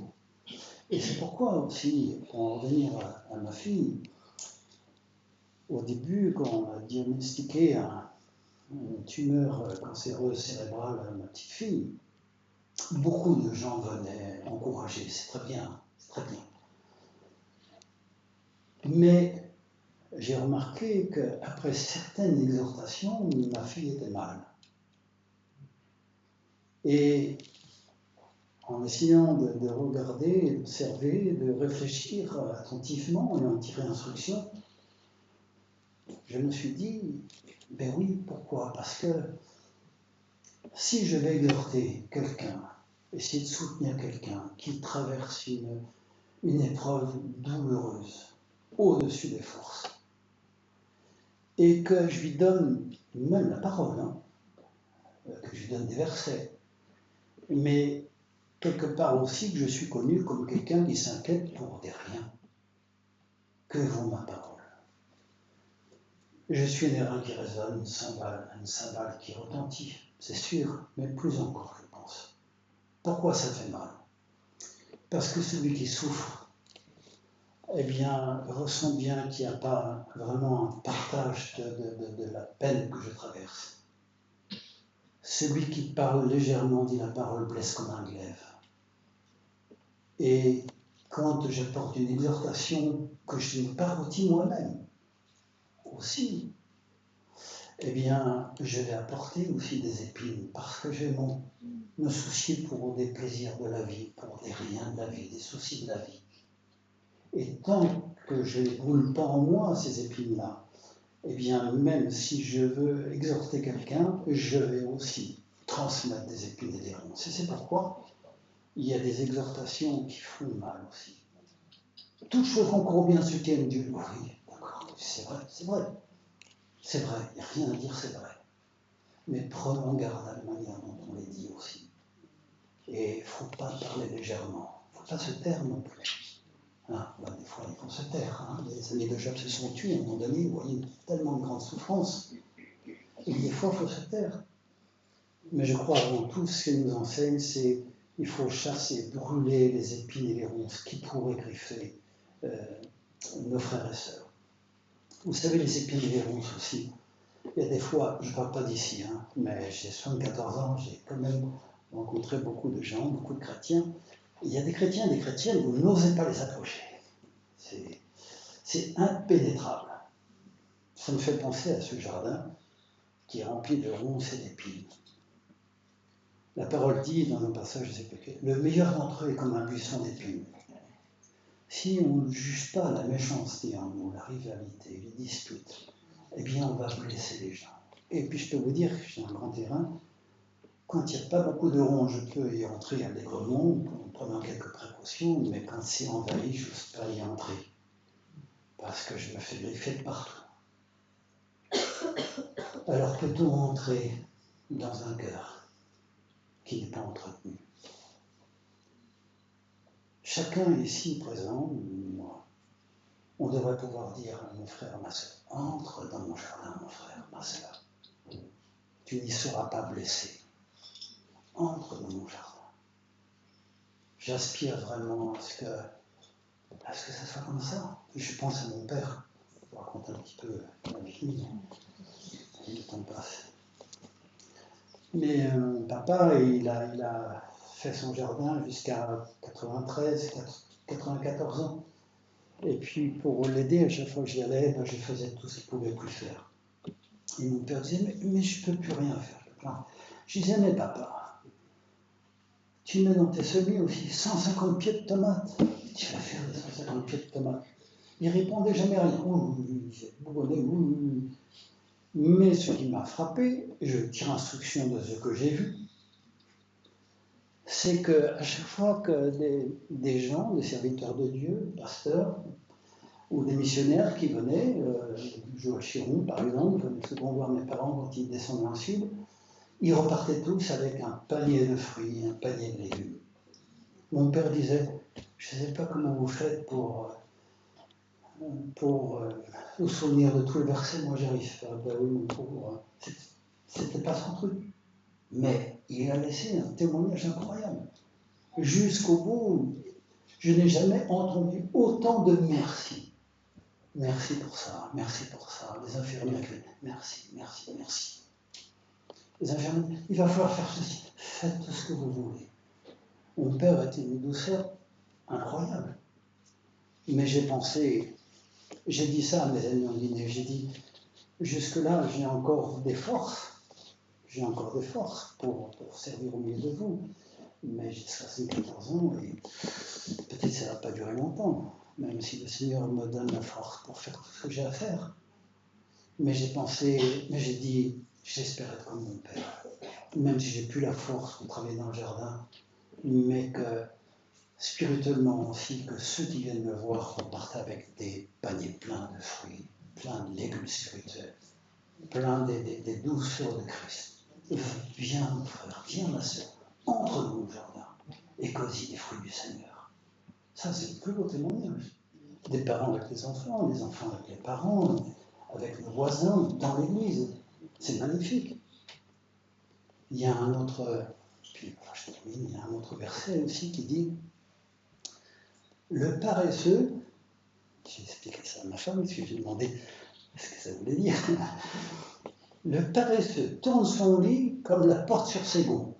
Et c'est pourquoi aussi, pour en revenir à ma fille, au début, quand on a diagnostiqué une tumeur cancéreuse cérébrale à ma petite fille, beaucoup de gens venaient encourager, c'est très bien, c'est très bien. Mais j'ai remarqué qu'après certaines exhortations, ma fille était mal. Et en essayant de regarder, d'observer, de réfléchir attentivement et en tirer instruction, je me suis dit, ben oui, pourquoi? Parce que si je vais exhorter quelqu'un, essayer de soutenir quelqu'un qui traverse une épreuve douloureuse, au-dessus des forces, et que je lui donne même la parole, que je lui donne des versets, mais quelque part aussi que je suis connu comme quelqu'un qui s'inquiète pour des riens. Que vaut ma parole? Je suis un airain qui résonne, une cymbale qui retentit, c'est sûr, mais plus encore, je pense. Pourquoi ça fait mal? Parce que celui qui souffre, eh bien, ressent bien qu'il n'y a pas vraiment un partage de la peine que je traverse. Celui qui parle légèrement dit la parole blesse comme un glaive. Et quand j'apporte une exhortation que je n'ai pas rôtie moi-même, aussi, eh bien, je vais apporter aussi des épines, parce que je vais me soucier pour des plaisirs de la vie, pour des riens de la vie, des soucis de la vie. Et tant que je ne brûle pas en moi ces épines-là, eh bien, même si je veux exhorter quelqu'un, je vais aussi transmettre des épines et des ronces. Et c'est pourquoi il y a des exhortations qui font mal aussi. Toutes choses concourent bien à ceux qui aiment Dieu. Oui, d'accord, c'est vrai, c'est vrai. C'est vrai, il n'y a rien à dire, c'est vrai. Mais prenons garde à la manière dont on les dit aussi. Et il ne faut pas parler légèrement. Il ne faut pas se taire non plus. Hein, bah, des fois, il faut se taire. Hein. Les amis de Job se sont tués à un moment donné. Vous voyez tellement de grandes souffrances. Et des fois, il faut se taire. Mais je crois avant tout, ce qu'il nous enseigne, c'est qu'il faut chasser, brûler les épines et les ronces qui pourraient griffer nos frères et sœurs. Vous savez, les épines et les ronces aussi. Il y a des fois, je ne parle pas d'ici, hein, mais j'ai 74 ans, j'ai quand même rencontré beaucoup de gens, beaucoup de chrétiens. Il y a des chrétiens et des chrétiennes, vous n'osez pas les approcher. C'est impénétrable. Ça me fait penser à ce jardin qui est rempli de ronces et d'épines. La parole dit dans un passage, je ne sais plus quel, le meilleur d'entre eux est comme un buisson d'épines. Si on ne juge pas la méchanceté en nous, la rivalité, les disputes, eh bien on va blesser les gens. Et puis je peux vous dire que j'ai un grand terrain, quand il n'y a pas beaucoup de ronds, je peux y entrer allègrement, en prenant quelques précautions, mais quand c'est envahi, je n'ose pas y entrer, parce que je me fais griffer de partout. Alors peut-on entrer dans un cœur qui n'est pas entretenu? Chacun ici présent, moi, on devrait pouvoir dire à mon frère, ma soeur, entre dans mon jardin, mon frère, ma soeur. Tu n'y seras pas blessé. Entre dans mon jardin. J'aspire vraiment à ce que ça soit comme ça. Je pense à mon père. Je vous raconte un petit peu ma vie. Le temps passe. Mais mon papa, il a fait son jardin jusqu'à 93, 94 ans. Et puis pour l'aider, à chaque fois que j'y allais, je faisais tout ce qu'il pouvait plus faire. Et mon père disait, mais je ne peux plus rien faire. Je disais, mais papa, tu mets dans tes semis aussi 150 pieds de tomates. Tu vas faire des 150 pieds de tomates. Il répondait jamais rien. Oui. Mais ce qui m'a frappé, et je tire instruction de ce que j'ai vu, c'est qu'à chaque fois que des gens, des serviteurs de Dieu, des pasteurs, ou des missionnaires qui venaient, Joël Chiron par exemple, venait souvent voir mes parents quand ils descendaient en sud, ils repartaient tous avec un panier de fruits, un panier de légumes. Mon père disait, je ne sais pas comment vous faites pour vous souvenir de tout le verset, moi j'y arrive pas. Ben oui, mon pauvre, c'était pas son truc. Mais il a laissé un témoignage incroyable. Jusqu'au bout, je n'ai jamais entendu autant de merci. Merci pour ça, merci pour ça. Les infirmières qui merci. Les infirmières, il va falloir faire ceci. Faites tout ce que vous voulez. Mon père était une douceur incroyable. Mais j'ai pensé, j'ai dit ça à mes amis en dîner, j'ai dit, jusque-là, j'ai encore des forces pour servir au milieu de vous. Mais j'ai 74 ans et peut-être que ça ne va pas durer longtemps, même si le Seigneur me donne la force pour faire tout ce que j'ai à faire. Mais j'ai dit, j'espère être comme mon père, même si j'ai plus la force pour travailler dans le jardin, mais que spirituellement aussi, que ceux qui viennent me voir repartent avec des paniers pleins de fruits, pleins de légumes spirituels, pleins des douceurs de Christ. Viens mon frère, viens ma soeur, entre dans le jardin et cause-y des fruits du Seigneur. Ça, c'est le plus beau témoignage. Des parents avec les enfants avec les parents, avec nos voisins, dans l'église. C'est magnifique. Il y a un autre, puis je termine, il y a un autre verset aussi qui dit le paresseux, j'ai expliqué ça à ma femme, parce que j'ai demandé ce que ça voulait dire. Le paresseux tourne son lit comme la porte sur ses gonds.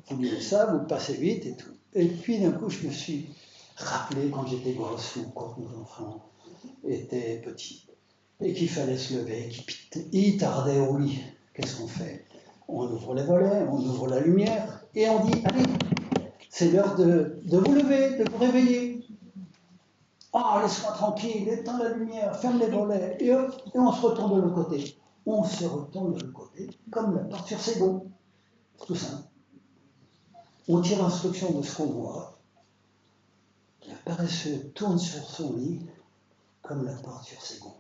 Vous lisez ça, vous passez vite et tout. Et puis d'un coup, je me suis rappelé quand j'étais gosse ou quand nos enfants étaient petits et qu'il fallait se lever, qu'ils tardaient au lit. Qu'est-ce qu'on fait? On ouvre les volets, on ouvre la lumière et on dit allez, c'est l'heure de vous lever, de vous réveiller. Ah, laisse-moi tranquille, éteins la lumière, ferme les volets, et hop, et on se retourne de l'autre côté. On se retourne de l'autre côté, comme la porte sur ses gonds. C'est tout simple. On tire l'instruction de ce qu'on voit. Le paresseux tourne sur son lit, comme la porte sur ses gonds.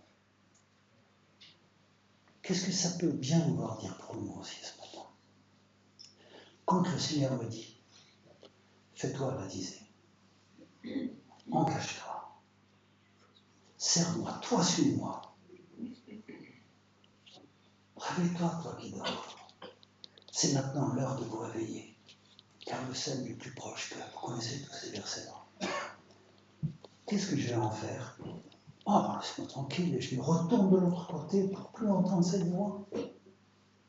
Qu'est-ce que ça peut bien vouloir dire pour nous aussi ce matin? Quand le Seigneur me dit, fais-toi baptiser, engage-toi, sers-moi, toi suis-moi. Réveille-toi, toi qui dors. C'est maintenant l'heure de vous réveiller, car le salut est plus proche que vous connaissez tous ces versets-là. Qu'est-ce que je vais en faire? Oh, laisse-moi tranquille, et je me retourne de l'autre côté pour plus entendre cette voix.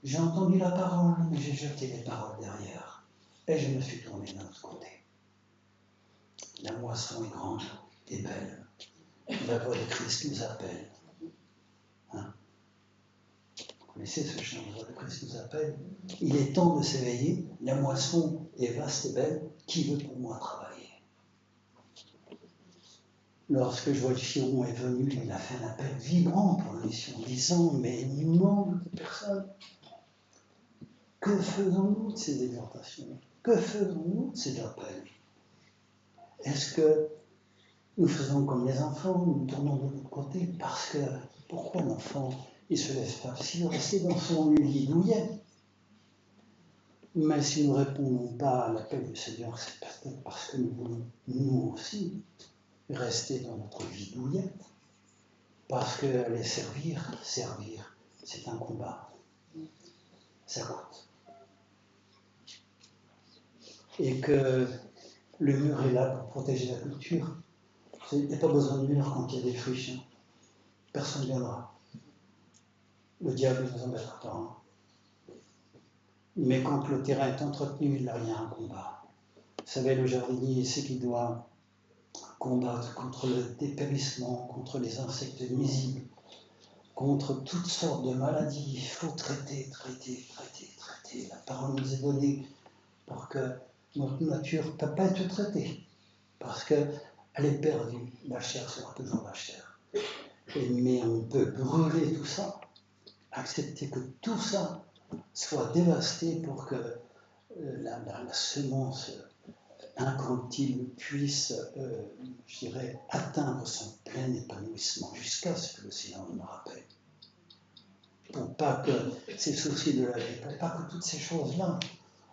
J'ai entendu la parole, mais j'ai jeté les paroles derrière, et je me suis tourné de l'autre côté. La moisson est grande et belle. La voix de Christ nous appelle. Hein? Vous connaissez ce chant, la voix de Christ nous appelle. Il est temps de s'éveiller. La moisson est vaste et belle. Qui veut pour moi travailler? Lorsque Joël Chiron est venu, il a fait un appel vibrant pour la mission, disant, mais il manque de personnes. Que faisons-nous de ces exhortations? Que faisons-nous de ces appels? Est-ce que nous faisons comme les enfants, nous tournons de l'autre côté? Parce que, pourquoi l'enfant, il se laisse pas? S'il restait dans son lit douillet. Mais si nous ne répondons pas à l'appel du Seigneur, c'est peut-être parce que nous voulons, nous aussi, rester dans notre vie douillette. Parce qu'aller servir, c'est un combat. Ça coûte. Et que le mur est là pour protéger la culture. Il n'y a pas besoin de mur quand il y a des friches. Personne ne viendra. Le diable ne nous embêtera pas. Hein. Mais quand le terrain est entretenu, là, il y a un combat. Vous savez, le jardinier sait qu'il doit combattre contre le dépérissement, contre les insectes nuisibles, contre toutes sortes de maladies. Il faut traiter. La parole nous est donnée pour que notre nature ne peut pas être traitée, parce qu'elle est perdue. La chair sera toujours la chair. Mais on peut brûler tout ça, accepter que tout ça soit dévasté pour que la semence incorruptible puisse, je dirais, atteindre son plein épanouissement jusqu'à ce que le Seigneur nous rappelle. Pour pas que ces soucis de la vie, pour pas que toutes ces choses-là,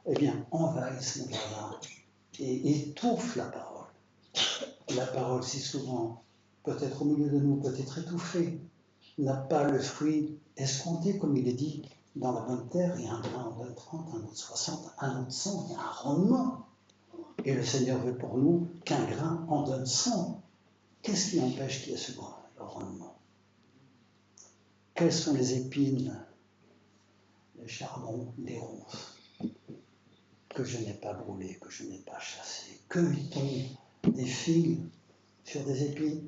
eh bien, envahissent mon jardin et étouffent la parole. La parole, si souvent, peut-être au milieu de nous, peut être étouffée, n'a pas le fruit escompté, comme il est dit, dans la bonne terre, et un grain en donne 30, un autre 60, un autre 100, il y a un rendement. Et le Seigneur veut pour nous qu'un grain en donne 100. Qu'est-ce qui empêche qu'il y ait ce grand rendement? Quelles sont les épines, les charbons, les ronces que je n'ai pas brûlées, que je n'ai pas chassées? Que vit-on des figues sur des épines?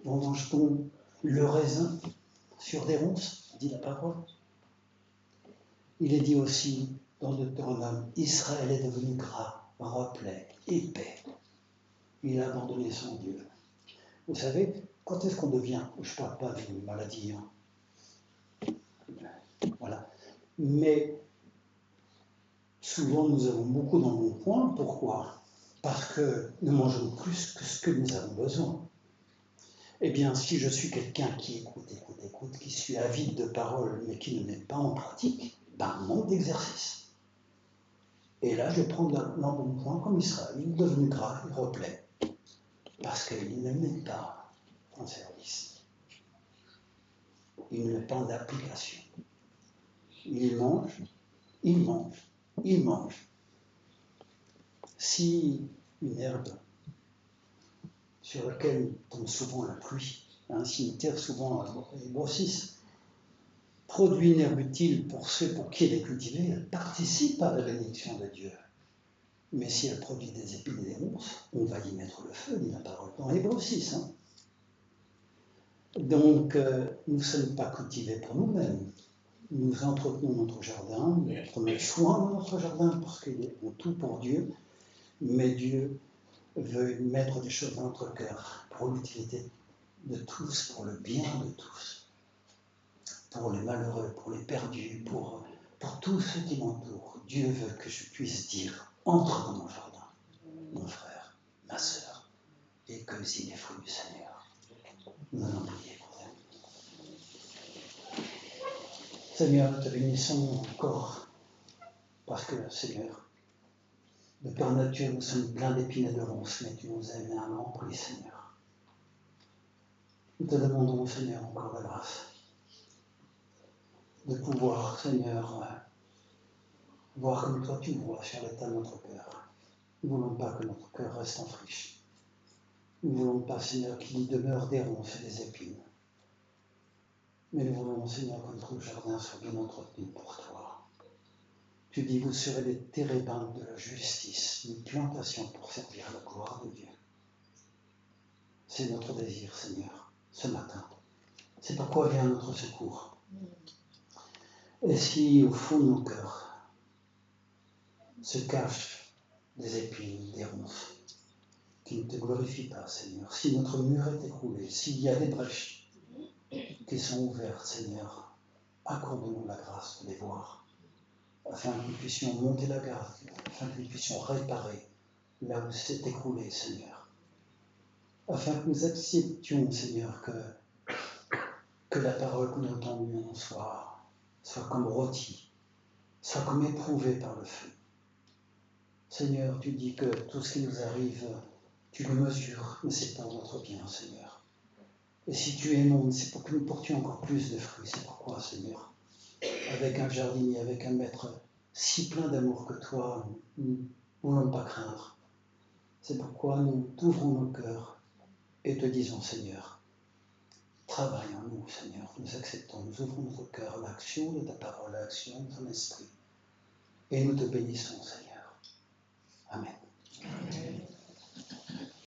Mange-t-on le raisin sur des ronces, dit la parole? Il est dit aussi dans Deutéronome, Israël est devenu gras, replet, épais. Il a abandonné son Dieu. Vous savez, quand est-ce qu'on devient, je ne parle pas d'une maladie, hein. Voilà. Mais souvent nous avons beaucoup d'embonpoint. Pourquoi? Parce que nous mangeons plus que ce que nous avons besoin. Eh bien, si je suis quelqu'un qui écoute, qui suis avide de parole, mais qui ne met pas en pratique, manque d'exercice. Et là, je prends l'embonpoint comme Israël, il est devenu gras, il replaît, parce qu'il ne met pas en service. Il ne met pas en application. Il mange. Si une herbe sur laquelle tombe souvent la pluie, un cimetière souvent les grossissent, produit une herbe utile pour ceux pour qui elle est cultivée, elle participe à la bénédiction de Dieu. Mais si elle produit des épines et des ronces, on va y mettre le feu, dit la parole, dans Hébreux 6. Hein. Donc, nous ne sommes pas cultivés pour nous-mêmes. Nous entretenons notre jardin, nous prenons soin de notre jardin parce qu'il est tout pour Dieu, mais Dieu veut mettre des choses dans notre cœur pour pour l'utilité de tous, pour le bien de tous, pour les malheureux, pour les perdus, pour tous ceux qui m'entourent. Dieu veut que je puisse dire, entre dans mon jardin, mon frère, ma sœur, et cueillis les fruits du Seigneur. Nous allons prier pour elle. Seigneur, nous te bénissons encore, parce que, Seigneur, de par nature, nous sommes pleins d'épines et de ronces, mais tu nous as aimé un grand prix, Seigneur. Nous te demandons, Seigneur, encore la grâce de pouvoir, Seigneur, voir comme toi tu vois sur l'état de notre cœur. Nous ne voulons pas que notre cœur reste en friche. Nous ne voulons pas, Seigneur, qu'il y demeure des ronces et des épines. Mais nous voulons, Seigneur, que notre jardin soit bien entretenu pour toi. Tu dis, vous serez des térébintes de la justice, une plantation pour servir la gloire de Dieu. C'est notre désir, Seigneur, ce matin. C'est pourquoi vient notre secours. Et si, au fond de nos cœurs, se cachent des épines, des ronces, qui ne te glorifient pas, Seigneur, si notre mur est écroulé, s'il y a des brèches qui sont ouvertes, Seigneur, accorde-nous la grâce de les voir, afin que nous puissions monter la garde, afin que nous puissions réparer là où c'est écroulé, Seigneur, afin que nous acceptions, Seigneur, que la parole que nous entendons soit comme rôtie, soit comme éprouvée par le feu. Seigneur, tu dis que tout ce qui nous arrive, tu le mesures, mais c'est pour notre bien, Seigneur. Et si tu es monde, c'est pour que nous portions encore plus de fruits. C'est pourquoi, Seigneur, avec un jardinier, avec un maître si plein d'amour que toi, nous ne voulons pas craindre. C'est pourquoi nous t'ouvrons nos cœurs et te disons, Seigneur, travaille en nous, Seigneur. Nous acceptons, nous ouvrons notre cœur à l'action de ta parole, à l'action de ton esprit. Et nous te bénissons, Seigneur.